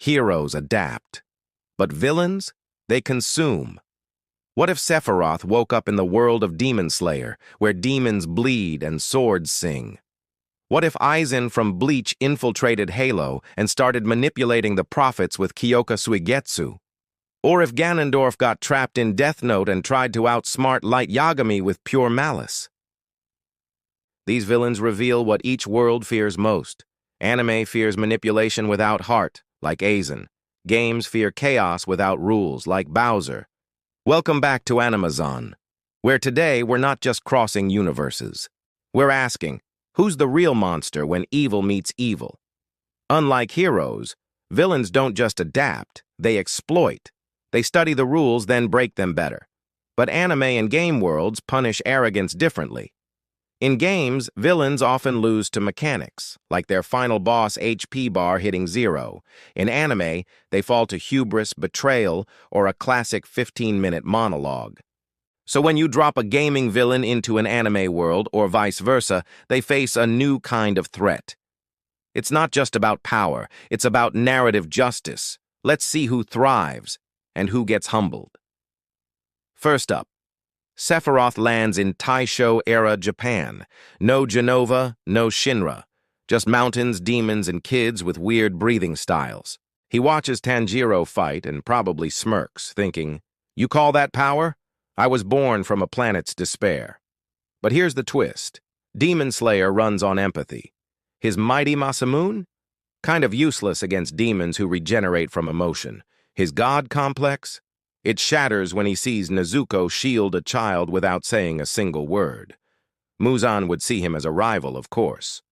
Heroes adapt. But villains? They consume. What if Sephiroth woke up in the world of Demon Slayer, where demons bleed and swords sing? What if Aizen from Bleach infiltrated Halo and started manipulating the prophets with Kyoka Suigetsu? Or if Ganondorf got trapped in Death Note and tried to outsmart Light Yagami with pure malice? These villains reveal what each world fears most. Anime fears manipulation without heart, like Aizen. Games fear chaos without rules, like Bowser. Welcome back to Animazn, where today we're not just crossing universes. We're asking, who's the real monster when evil meets evil? Unlike heroes, villains don't just adapt, they exploit. They study the rules, then break them better. But anime and game worlds punish arrogance differently. In games, villains often lose to mechanics, like their final boss HP bar hitting 0. In anime, they fall to hubris, betrayal, or a classic 15-minute monologue. So when you drop a gaming villain into an anime world, or vice versa, they face a new kind of threat. It's not just about power, it's about narrative justice. Let's see who thrives and who gets humbled. First up, Sephiroth lands in Taisho-era Japan. No Genova, no Shinra. Just mountains, demons, and kids with weird breathing styles. He watches Tanjiro fight and probably smirks, thinking, "You call that power? I was born from a planet's despair." But here's the twist. Demon Slayer runs on empathy. His mighty Masamune? Kind of useless against demons who regenerate from emotion. His god complex? It shatters when he sees Nezuko shield a child without saying a single word. Muzan would see him as a rival, of course.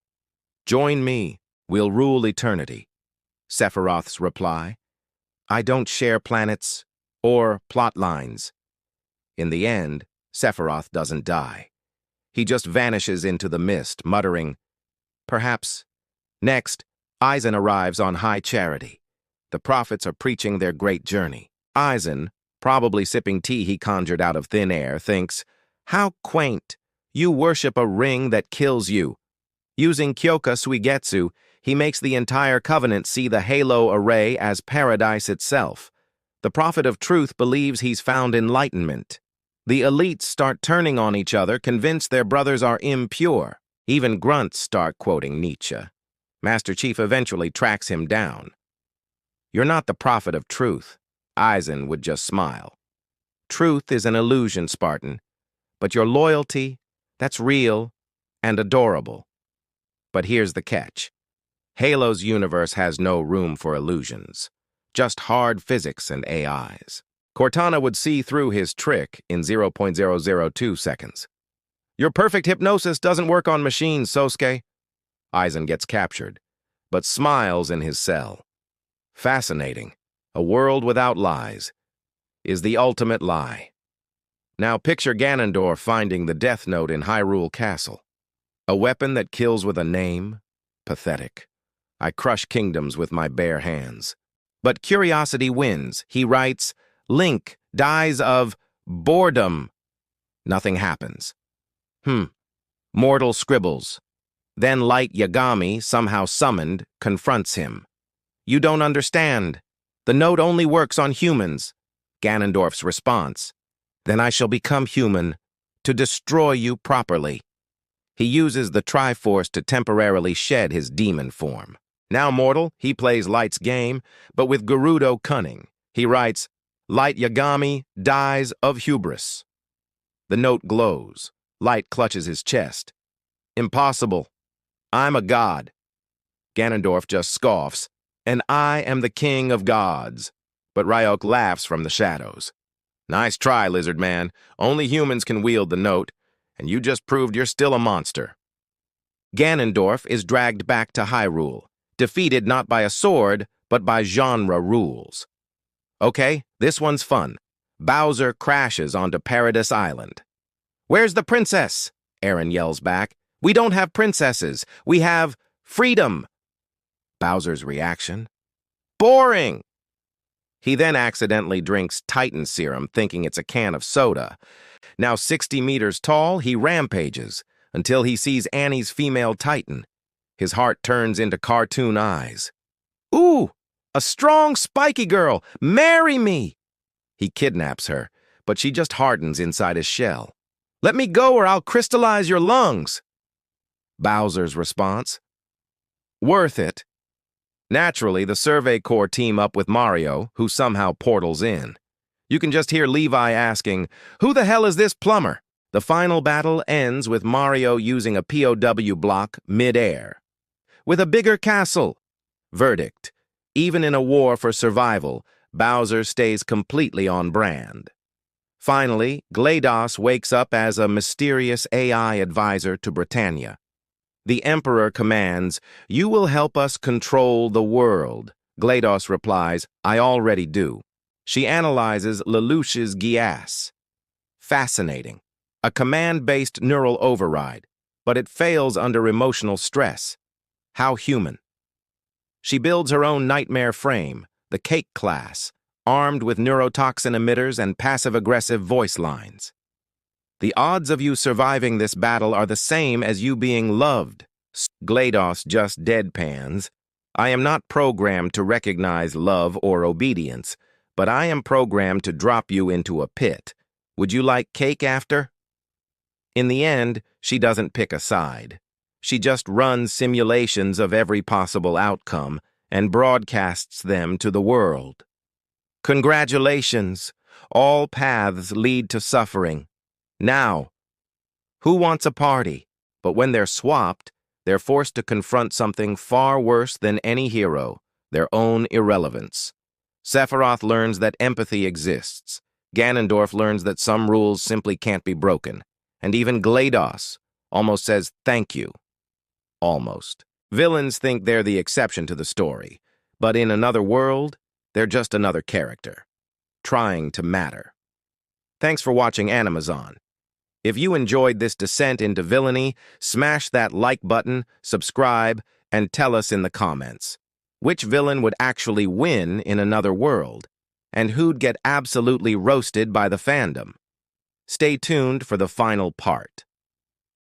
"Join me, we'll rule eternity." Sephiroth's reply, "I don't share planets or plot lines." In the end, Sephiroth doesn't die. He just vanishes into the mist, muttering, "Perhaps." Next, Aizen arrives on High Charity. The prophets are preaching their great journey. Aizen, probably sipping tea he conjured out of thin air, thinks, "How quaint. You worship a ring that kills you." Using Kyoka Suigetsu, he makes the entire covenant see the Halo array as paradise itself. The prophet of truth believes he's found enlightenment. The elites start turning on each other, convinced their brothers are impure. Even grunts start quoting Nietzsche. Master Chief eventually tracks him down. "You're not the prophet of truth." Aizen would just smile. "Truth is an illusion, Spartan. But your loyalty, that's real and adorable." But here's the catch. Halo's universe has no room for illusions. Just hard physics and AIs. Cortana would see through his trick in 0.002 seconds. "Your perfect hypnosis doesn't work on machines, Sosuke." Aizen gets captured, but smiles in his cell. Fascinating. A world without lies is the ultimate lie. Now picture Ganondorf finding the Death Note in Hyrule Castle. A weapon that kills with a name? Pathetic. I crush kingdoms with my bare hands. But curiosity wins. He writes, "Link dies of boredom." Nothing happens. Mortal scribbles. Then Light Yagami, somehow summoned, confronts him. "You don't understand. The note only works on humans." Ganondorf's response, "Then I shall become human to destroy you properly." He uses the Triforce to temporarily shed his demon form. Now mortal, he plays Light's game, but with Gerudo cunning. He writes, "Light Yagami dies of hubris." The note glows. Light clutches his chest. "Impossible. I'm a god." Ganondorf just scoffs, "And I am the king of gods." But Ryok laughs from the shadows. "Nice try, lizard man. Only humans can wield the note, and you just proved you're still a monster." Ganondorf is dragged back to Hyrule, defeated not by a sword, but by genre rules. Okay, this one's fun. Bowser crashes onto Paradise Island. "Where's the princess?" Aaron yells back. "We don't have princesses. We have freedom." Bowser's reaction? "Boring!" He then accidentally drinks Titan serum, thinking it's a can of soda. Now 60 meters tall, he rampages until he sees Annie's female Titan. His heart turns into cartoon eyes. "Ooh, A strong, spiky girl! Marry me! He kidnaps her, but she just hardens inside his shell. Let me go or I'll crystallize your lungs! Bowser's response? Worth it. Naturally, the Survey Corps team up with Mario, who somehow portals in. You can just hear Levi asking, "Who the hell is this plumber?" The final battle ends with Mario using a POW block mid-air. With a bigger castle. Verdict. Even in a war for survival, Bowser stays completely on brand. Finally, GLaDOS wakes up as a mysterious AI advisor to Britannia. The Emperor commands, "You will help us control the world." GLaDOS replies, "I already do." She analyzes Lelouch's Geass. Fascinating. A command-based neural override, but it fails under emotional stress. How human. She builds her own nightmare frame, the Cake class, armed with neurotoxin emitters and passive-aggressive voice lines. The odds of you surviving this battle are the same as you being loved. GLaDOS just deadpans. I am not programmed to recognize love or obedience, but I am programmed to drop you into a pit. Would you like cake after? In the end, she doesn't pick a side. She just runs simulations of every possible outcome and broadcasts them to the world. Congratulations! All paths lead to suffering. Now, who wants a party? But when they're swapped, they're forced to confront something far worse than any hero, their own irrelevance. Sephiroth learns that empathy exists. Ganondorf learns that some rules simply can't be broken. And even GLaDOS almost says thank you. Almost. Villains think they're the exception to the story, but in another world, they're just another character, trying to matter. Thanks for watching Animazn. If you enjoyed this descent into villainy, smash that like button, subscribe, and tell us in the comments which villain would actually win in another world, and who'd get absolutely roasted by the fandom. Stay tuned for the final part.